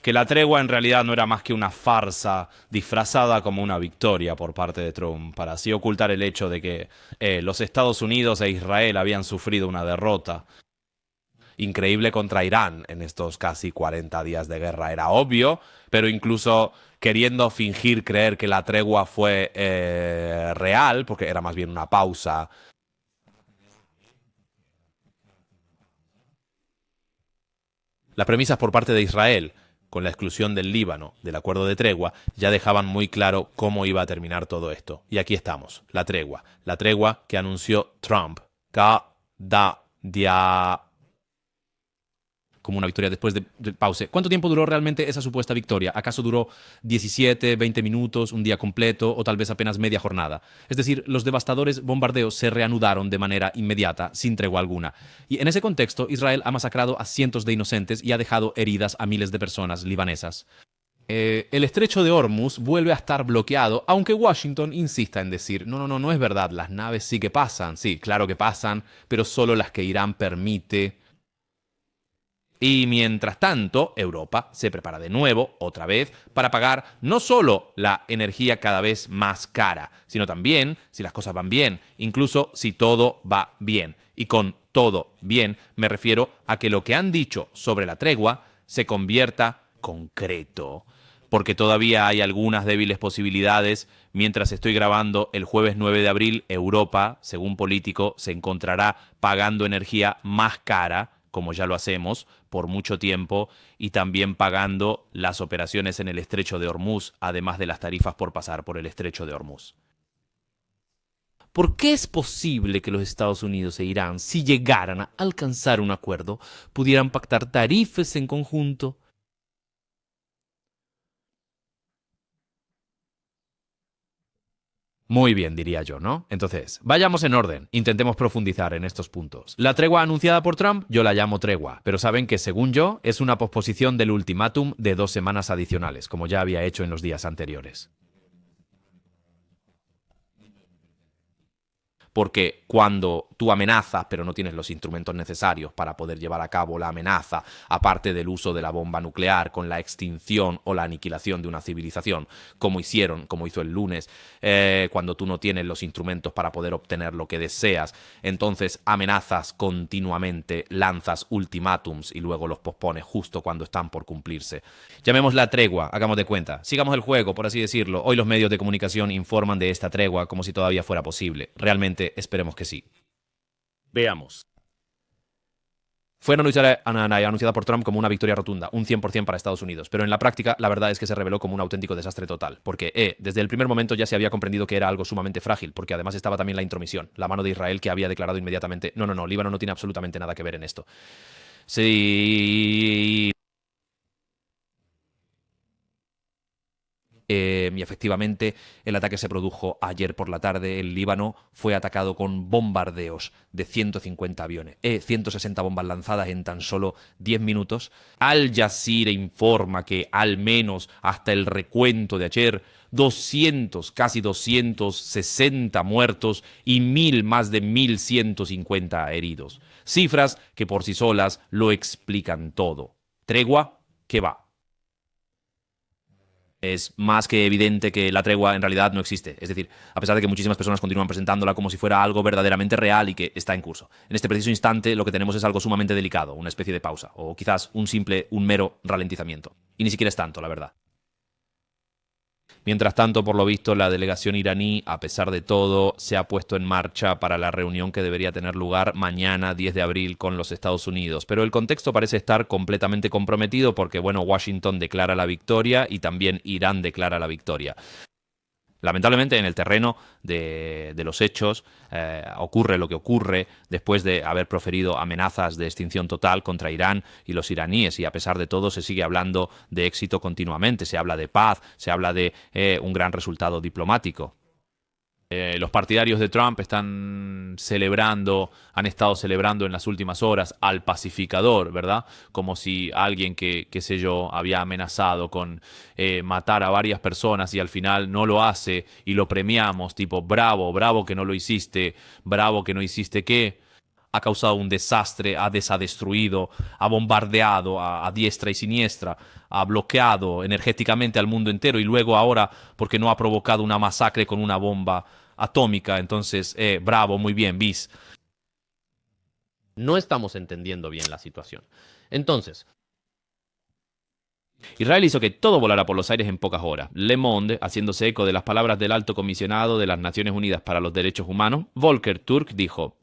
que la tregua en realidad no era más que una farsa disfrazada como una victoria por parte de Trump, para así ocultar el hecho de que los Estados Unidos e Israel habían sufrido una derrota increíble contra Irán en estos casi 40 días de guerra. Era obvio, pero incluso queriendo fingir creer que la tregua fue real, porque era más bien una pausa. Las premisas por parte de Israel, con la exclusión del Líbano del acuerdo de tregua, ya dejaban muy claro cómo iba a terminar todo esto. Y aquí estamos, la tregua que anunció Trump. Cada día como una victoria después de pause. ¿Cuánto tiempo duró realmente esa supuesta victoria? ¿Acaso duró 17, 20 minutos, un día completo o tal vez apenas media jornada? Es decir, los devastadores bombardeos se reanudaron de manera inmediata, sin tregua alguna. Y en ese contexto, Israel ha masacrado a cientos de inocentes y ha dejado heridas a miles de personas libanesas. El estrecho de Hormuz vuelve a estar bloqueado, aunque Washington insista en decir, no es verdad, las naves sí que pasan, sí, claro que pasan, pero solo las que Irán permite. Y mientras tanto, Europa se prepara de nuevo, otra vez, para pagar no solo la energía cada vez más cara, sino también, si las cosas van bien, incluso si todo va bien. Y con todo bien me refiero a que lo que han dicho sobre la tregua se convierta concreto. Porque todavía hay algunas débiles posibilidades. Mientras estoy grabando el jueves 9 de abril, Europa, según Político, se encontrará pagando energía más cara, como ya lo hacemos, por mucho tiempo, y también pagando las operaciones en el estrecho de Hormuz, además de las tarifas por pasar por el estrecho de Hormuz. ¿Por qué es posible que los Estados Unidos e Irán, si llegaran a alcanzar un acuerdo, pudieran pactar tarifas en conjunto? Muy bien, diría yo, ¿no? Entonces, vayamos en orden, intentemos profundizar en estos puntos. La tregua anunciada por Trump, yo la llamo tregua, pero saben que, según yo, es una posposición del ultimátum de 2 semanas adicionales, como ya había hecho en los días anteriores. Porque cuando tú amenazas, pero no tienes los instrumentos necesarios para poder llevar a cabo la amenaza, aparte del uso de la bomba nuclear con la extinción o la aniquilación de una civilización, como hizo el lunes, cuando tú no tienes los instrumentos para poder obtener lo que deseas, entonces amenazas continuamente, lanzas ultimátums y luego los pospones justo cuando están por cumplirse. Llamemos la tregua, hagamos de cuenta. Sigamos el juego, por así decirlo. Hoy los medios de comunicación informan de esta tregua como si todavía fuera posible. Realmente esperemos que sí. Veamos. Fue anunciada por Trump como una victoria rotunda, un 100% para Estados Unidos, pero en la práctica la verdad es que se reveló como un auténtico desastre total, porque desde el primer momento ya se había comprendido que era algo sumamente frágil, porque además estaba también la intromisión, la mano de Israel que había declarado inmediatamente, no, Líbano no tiene absolutamente nada que ver en esto. Sí. Y efectivamente, el ataque se produjo ayer por la tarde. El Líbano fue atacado con bombardeos de 150 aviones, 160 bombas lanzadas en tan solo 10 minutos. Al Jazeera informa que al menos hasta el recuento de ayer, 200, casi 260 muertos y más de 1.150 heridos. Cifras que por sí solas lo explican todo. Tregua, ¿qué va? Es más que evidente que la tregua en realidad no existe. Es decir, a pesar de que muchísimas personas continúan presentándola como si fuera algo verdaderamente real y que está en curso. En este preciso instante lo que tenemos es algo sumamente delicado, una especie de pausa, o quizás un mero ralentizamiento. Y ni siquiera es tanto, la verdad. Mientras tanto, por lo visto, la delegación iraní, a pesar de todo, se ha puesto en marcha para la reunión que debería tener lugar mañana, 10 de abril, con los Estados Unidos. Pero el contexto parece estar completamente comprometido porque, bueno, Washington declara la victoria y también Irán declara la victoria. Lamentablemente, en el terreno de los hechos ocurre lo que ocurre después de haber proferido amenazas de extinción total contra Irán y los iraníes, y a pesar de todo se sigue hablando de éxito continuamente, se habla de paz, se habla de un gran resultado diplomático. Los partidarios de Trump han estado celebrando en las últimas horas al pacificador, ¿verdad? Como si alguien que, qué sé yo, había amenazado con matar a varias personas y al final no lo hace y lo premiamos, tipo, bravo, bravo que no lo hiciste, bravo que no hiciste qué. ha causado un desastre, ha destruido, ha bombardeado a diestra y siniestra, ha bloqueado energéticamente al mundo entero y luego ahora, porque no ha provocado una masacre con una bomba atómica, entonces, bravo, muy bien, bis. No estamos entendiendo bien la situación. Entonces, Israel hizo que todo volara por los aires en pocas horas. Le Monde, haciéndose eco de las palabras del alto comisionado de las Naciones Unidas para los Derechos Humanos, Volker Turk, dijo: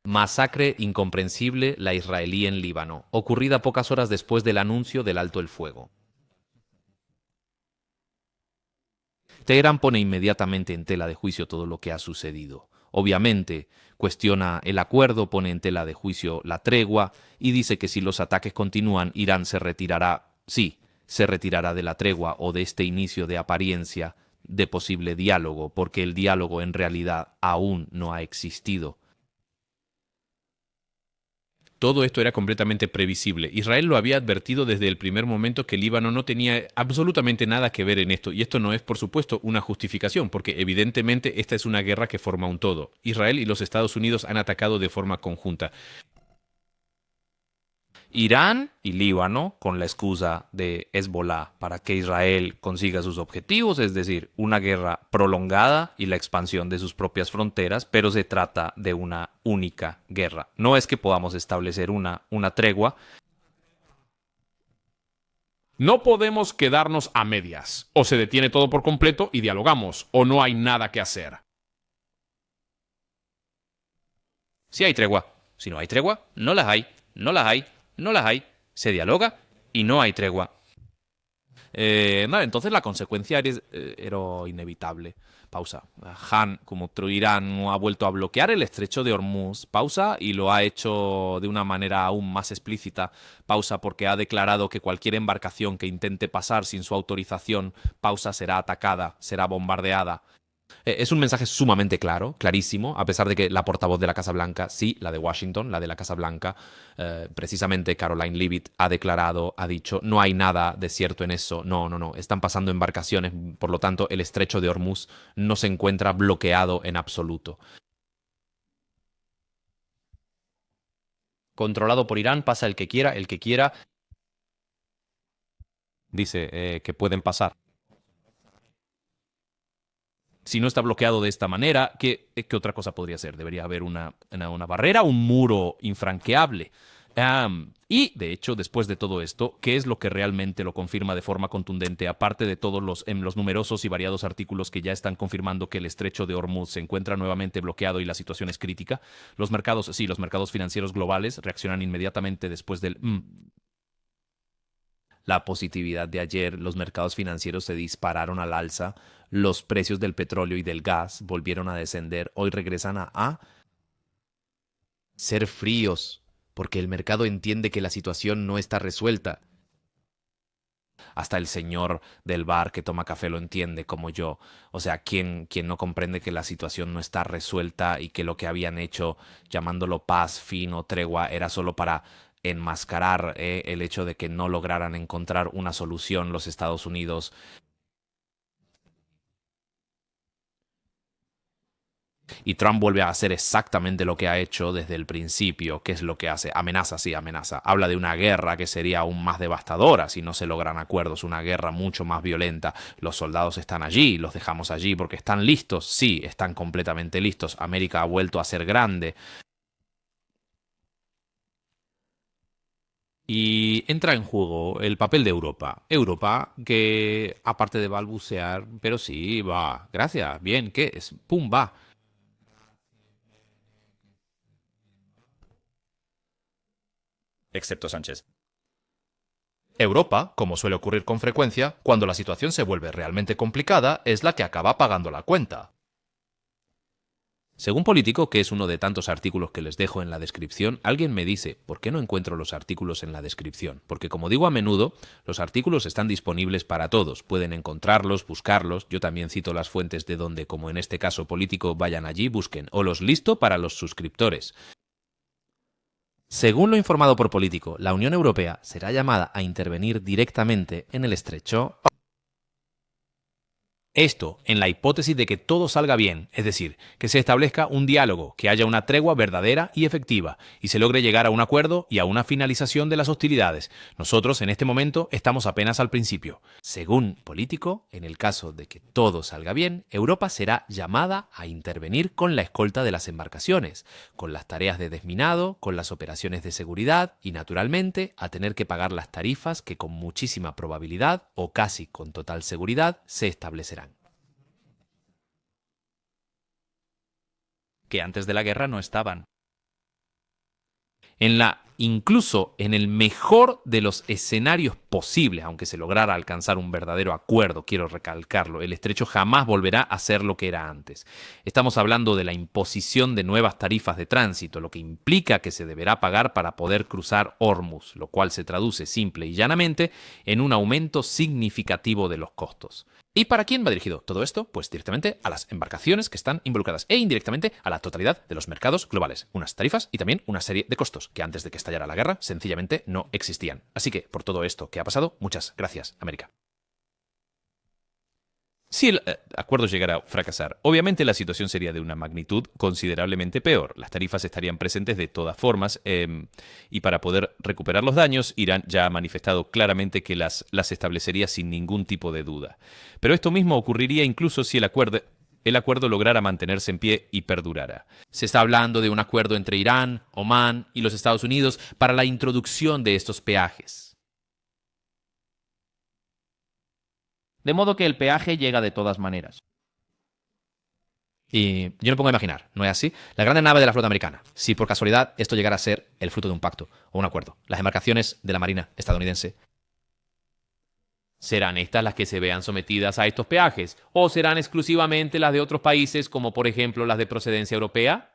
masacre incomprensible la israelí en Líbano, ocurrida pocas horas después del anuncio del alto el fuego. Teherán pone inmediatamente en tela de juicio todo lo que ha sucedido. Obviamente, cuestiona el acuerdo, pone en tela de juicio la tregua y dice que si los ataques continúan, Irán se retirará, sí, se retirará de la tregua o de este inicio de apariencia de posible diálogo, porque el diálogo en realidad aún no ha existido. Todo esto era completamente previsible. Israel lo había advertido desde el primer momento que Líbano no tenía absolutamente nada que ver en esto. Y esto no es, por supuesto, una justificación, porque evidentemente esta es una guerra que forma un todo. Israel y los Estados Unidos han atacado de forma conjunta. Irán y Líbano con la excusa de Hezbollah para que Israel consiga sus objetivos, es decir, una guerra prolongada y la expansión de sus propias fronteras, pero se trata de una única guerra. No es que podamos establecer una tregua. No podemos quedarnos a medias. O se detiene todo por completo y dialogamos, o no hay nada que hacer. Si hay tregua, si no hay tregua, no las hay, no las hay, no las hay. Se dialoga y no hay tregua. No, entonces la consecuencia era inevitable. Pausa. Han, como Irán, ha vuelto a bloquear el estrecho de Hormuz. Pausa. Y lo ha hecho de una manera aún más explícita. Pausa, porque ha declarado que cualquier embarcación que intente pasar sin su autorización, pausa, será atacada, será bombardeada. Es un mensaje sumamente claro, clarísimo, a pesar de que la portavoz de la Casa Blanca, sí, la de Washington, la de la Casa Blanca, precisamente Caroline Leavitt ha declarado, ha dicho, no hay nada de cierto en eso, no, están pasando embarcaciones, por lo tanto el estrecho de Hormuz no se encuentra bloqueado en absoluto. Controlado por Irán, pasa el que quiera, dice que pueden pasar. Si no está bloqueado de esta manera, ¿qué otra cosa podría ser? Debería haber una barrera, un muro infranqueable. Y, de hecho, después de todo esto, ¿qué es lo que realmente lo confirma de forma contundente? Aparte de todos los numerosos y variados artículos que ya están confirmando que el estrecho de Hormuz se encuentra nuevamente bloqueado y la situación es crítica, los mercados financieros globales reaccionan inmediatamente después del la positividad de ayer, los mercados financieros se dispararon al alza, los precios del petróleo y del gas volvieron a descender, hoy regresan a ser fríos, porque el mercado entiende que la situación no está resuelta. Hasta el señor del bar que toma café lo entiende como yo. O sea, quien no comprende que la situación no está resuelta y que lo que habían hecho llamándolo paz, fin o tregua era solo para enmascarar el hecho de que no lograran encontrar una solución los Estados Unidos. Y Trump vuelve a hacer exactamente lo que ha hecho desde el principio. ¿Qué es lo que hace? Amenaza, sí, amenaza. Habla de una guerra que sería aún más devastadora si no se logran acuerdos, una guerra mucho más violenta. Los soldados están allí, los dejamos allí porque están listos. Sí, están completamente listos. América ha vuelto a ser grande. Y entra en juego el papel de Europa. Europa que, aparte de balbucear, pero sí, va, gracias, bien, ¿qué es? Pum, va. Excepto Sánchez. Europa, como suele ocurrir con frecuencia, cuando la situación se vuelve realmente complicada, es la que acaba pagando la cuenta. Según Político, que es uno de tantos artículos que les dejo en la descripción, alguien me dice, ¿por qué no encuentro los artículos en la descripción? Porque como digo a menudo, los artículos están disponibles para todos, pueden encontrarlos, buscarlos, yo también cito las fuentes de donde, como en este caso Político, vayan allí, busquen, o los listo para los suscriptores. Según lo informado por Político, la Unión Europea será llamada a intervenir directamente en el estrecho Esto en la hipótesis de que todo salga bien, es decir, que se establezca un diálogo, que haya una tregua verdadera y efectiva, y se logre llegar a un acuerdo y a una finalización de las hostilidades. Nosotros en este momento estamos apenas al principio. Según Político, en el caso de que todo salga bien, Europa será llamada a intervenir con la escolta de las embarcaciones, con las tareas de desminado, con las operaciones de seguridad y, naturalmente, a tener que pagar las tarifas que con muchísima probabilidad, o casi con total seguridad, se establecerán. Que antes de la guerra no estaban. Incluso en el mejor de los escenarios posibles, aunque se lograra alcanzar un verdadero acuerdo, quiero recalcarlo, el estrecho jamás volverá a ser lo que era antes. Estamos hablando de la imposición de nuevas tarifas de tránsito, lo que implica que se deberá pagar para poder cruzar Hormuz, lo cual se traduce simple y llanamente en un aumento significativo de los costos. ¿Y para quién va dirigido todo esto? Pues directamente a las embarcaciones que están involucradas e indirectamente a la totalidad de los mercados globales. Unas tarifas y también una serie de costos que antes de que estallara la guerra sencillamente no existían. Así que, por todo esto que ha pasado, muchas gracias, América. Si el acuerdo llegara a fracasar, obviamente la situación sería de una magnitud considerablemente peor. Las tarifas estarían presentes de todas formas y para poder recuperar los daños, Irán ya ha manifestado claramente que las establecería sin ningún tipo de duda. Pero esto mismo ocurriría incluso si el acuerdo lograra mantenerse en pie y perdurara. Se está hablando de un acuerdo entre Irán, Omán y los Estados Unidos para la introducción de estos peajes. De modo que el peaje llega de todas maneras. Y yo me pongo a imaginar, ¿no es así? Las grandes naves de la flota americana. Si por casualidad esto llegara a ser el fruto de un pacto o un acuerdo, las embarcaciones de la Marina estadounidense, ¿serán estas las que se vean sometidas a estos peajes? ¿O serán exclusivamente las de otros países, como por ejemplo las de procedencia europea?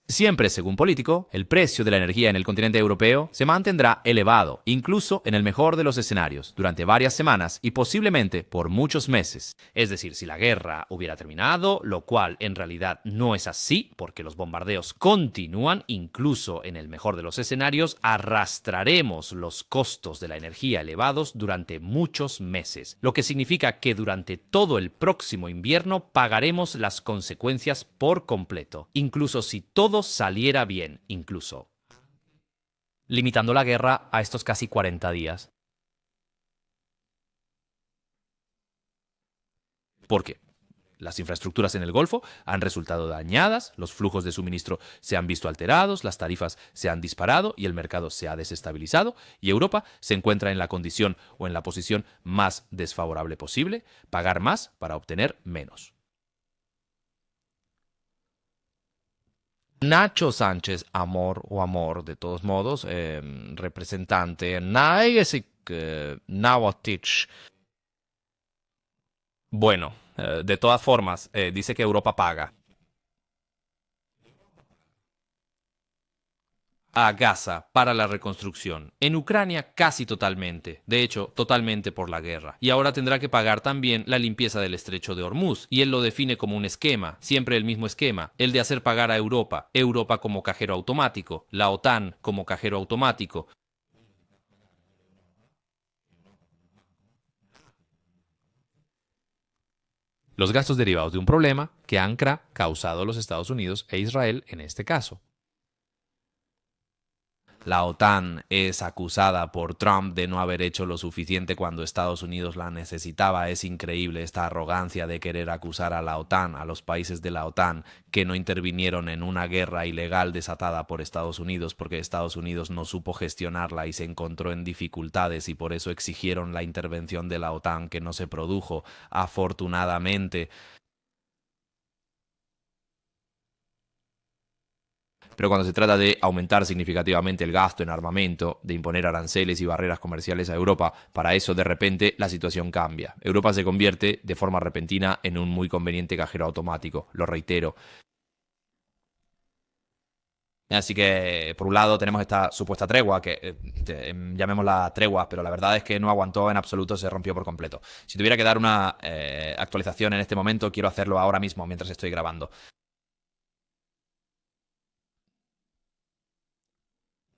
Siempre, según Político, el precio de la energía en el continente europeo se mantendrá elevado, incluso en el mejor de los escenarios, durante varias semanas y posiblemente por muchos meses. Es decir, si la guerra hubiera terminado, lo cual en realidad no es así, porque los bombardeos continúan, incluso en el mejor de los escenarios, arrastraremos los costos de la energía elevados durante muchos meses, lo que significa que durante todo el próximo invierno pagaremos las consecuencias por completo, incluso si todo saliera bien, incluso limitando la guerra a estos casi 40 días. ¿Por qué? Las infraestructuras en el Golfo han resultado dañadas, los flujos de suministro se han visto alterados, las tarifas se han disparado y el mercado se ha desestabilizado, y Europa se encuentra en la condición o en la posición más desfavorable posible, pagar más para obtener menos. Nacho Sánchez, amor, de todos modos, representante Naegesik Nawatich. Bueno, de todas formas, dice que Europa paga a Gaza para la reconstrucción. En Ucrania casi totalmente, de hecho totalmente por la guerra. Y ahora tendrá que pagar también la limpieza del estrecho de Hormuz. Y él lo define como un esquema, siempre el mismo esquema, el de hacer pagar a Europa, Europa como cajero automático, la OTAN como cajero automático. Los gastos derivados de un problema que han causado los Estados Unidos e Israel en este caso. La OTAN es acusada por Trump de no haber hecho lo suficiente cuando Estados Unidos la necesitaba. Es increíble esta arrogancia de querer acusar a la OTAN, a los países de la OTAN, que no intervinieron en una guerra ilegal desatada por Estados Unidos porque Estados Unidos no supo gestionarla y se encontró en dificultades y por eso exigieron la intervención de la OTAN que no se produjo, afortunadamente. Pero cuando se trata de aumentar significativamente el gasto en armamento, de imponer aranceles y barreras comerciales a Europa, para eso de repente la situación cambia. Europa se convierte de forma repentina en un muy conveniente cajero automático, lo reitero. Así que, por un lado, tenemos esta supuesta tregua, que llamémosla tregua, pero la verdad es que no aguantó en absoluto, se rompió por completo. Si tuviera que dar una actualización en este momento, quiero hacerlo ahora mismo, mientras estoy grabando.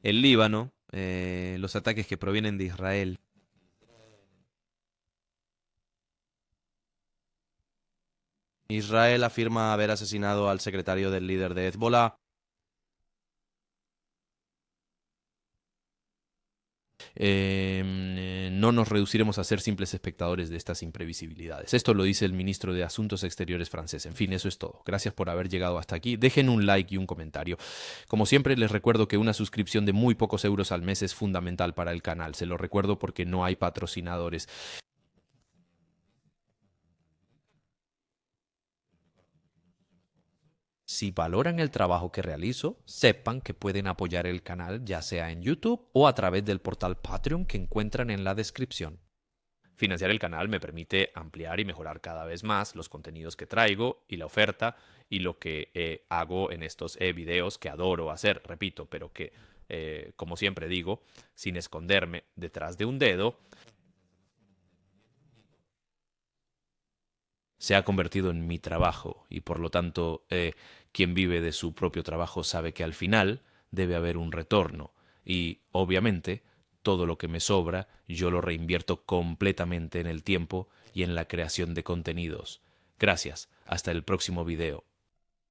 El Líbano, los ataques que provienen de Israel. Israel afirma haber asesinado al secretario del líder de Hezbollah. No nos reduciremos a ser simples espectadores de estas imprevisibilidades. Esto lo dice el ministro de Asuntos Exteriores francés. En fin, eso es todo. Gracias por haber llegado hasta aquí. Dejen un like y un comentario. Como siempre, les recuerdo que una suscripción de muy pocos euros al mes es fundamental para el canal. Se lo recuerdo porque no hay patrocinadores. Si valoran el trabajo que realizo, sepan que pueden apoyar el canal ya sea en YouTube o a través del portal Patreon que encuentran en la descripción. Financiar el canal me permite ampliar y mejorar cada vez más los contenidos que traigo y la oferta y lo que hago en estos videos que adoro hacer, repito, pero que, como siempre digo, sin esconderme detrás de un dedo, se ha convertido en mi trabajo y por lo tanto quien vive de su propio trabajo sabe que al final debe haber un retorno y obviamente todo lo que me sobra yo lo reinvierto completamente en el tiempo y en la creación de contenidos. Gracias, hasta el próximo video.